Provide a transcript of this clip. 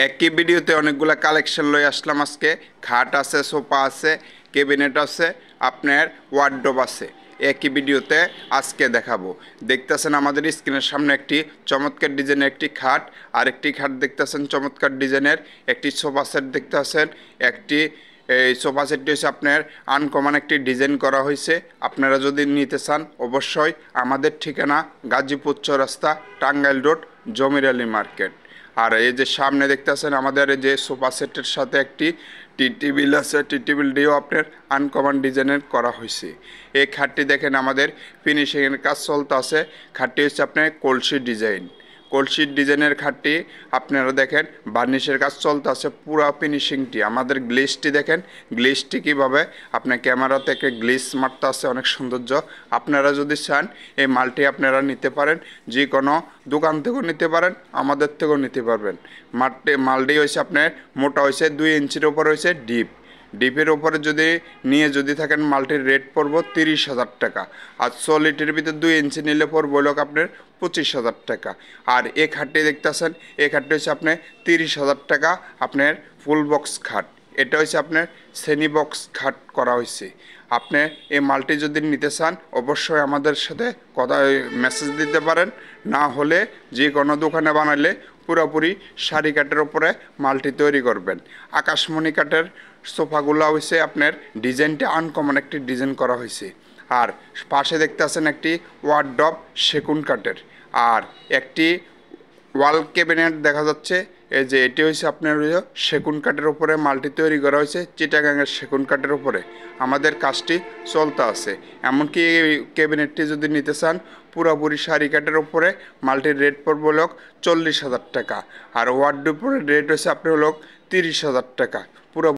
একই ভিডিওতে অনেকগুলা কালেকশন লই আসলাম আজকে। খাট আছে, সোফা আছে, ক্যাবিনেট আছে, আপনার ওয়ার্ডরোব আছে। একই ভিডিওতে আজকে দেখাবো। দেখতেছেন আমাদের স্ক্রিনের সামনে একটি চমৎকার ডিজাইনের একটি খাট, আরেকটি খাট দেখতেছেন চমৎকার ডিজাইনের একটি সোফা সেট দেখতেছেন। একটি এই সোফা সেটটি হচ্ছে আপনার আনকমন একটি ডিজাইন করা হয়েছে। আপনারা যদি নিতে চান অবশ্যই আমাদের ঠিকানা গাজীপুর চৌরাস্তা, টাঙ্গাইল রোড, জমির আলী মার্কেট। আর এই যে সামনে দেখতেছেন আমাদের এই যে সোফা সেটের সাথে একটি টি টেবিল আছে। টি টেবিলটিও আপনার আনকমন ডিজাইনের করা হয়েছে। এই খাটটি দেখেন আমাদের ফিনিশিংয়ের কাজ চলতে আছে। খাটটি হচ্ছে আপনার কলসির ডিজাইনের খাটটি। আপনারা দেখেন বার্নিশের কাজ চলতে আছে, পুরো ফিনিশিংটি। আমাদের গ্লেসটি দেখেন, গ্লেসটি কীভাবে আপনার ক্যামেরা থেকে গ্লেস মারতে আছে, অনেক সৌন্দর্য। আপনারা যদি চান এই মালটি আপনারা নিতে পারেন, যে কোনো দোকান থেকেও নিতে পারেন, আমাদের থেকেও নিতে পারবেন। মালটি হয়েছে আপনার মোটা হয়েছে 2 ইঞ্চির ওপর হয়েছে ডিপের ওপরে যদি থাকেন মালটির রেট পড়ব 30,000 টাকা। আর সলিডের ভিতরে 2 ইঞ্চি নিলে পড়ব হলো আপনার 25,000 টাকা। আর এই খাটটি দেখতেছেন, এই খাটটি হচ্ছে আপনার 30,000 টাকা। আপনার ফুল বক্স খাট, এটা হচ্ছে আপনার শ্রেণী বক্স খাট করা হয়েছে। আপনি এই মালটি যদি নিতে চান অবশ্যই আমাদের সাথে কথা মেসেজ দিতে পারেন, না হলে যে কোনো দোকানে বানালে পুরোপুরি শাড়ি কাঠের ওপরে মালটি তৈরি করবেন। আকাশমণি কাঠের সোফাগুলো হয়েছে আপনার ডিজাইনটা আনকমন একটি ডিজাইন করা হয়েছে। আর পাশে দেখতে আছেন একটি ওয়ার্ডরোব সেগুন কাঠের, আর একটি ওয়াল ক্যাবিনেট দেখা যাচ্ছে। এই যে এটি হয়েছে আপনার সেগুন কাঠের উপরে মালটি তৈরি করা হয়েছে, চিটাগাঙের সেগুন কাঠের উপরে আমাদের কাজটি চলতে আছে। এমনকি এই ক্যাবিনেটটি যদি নিতে চান পুরোপুরি শাড়ি কাঠের উপরে মালটির রেট পড়বে হলো 40,000 টাকা। আর ওয়ার্ডরোবের রেট হচ্ছে আপনার হলো 30,000 টাকা। পুরো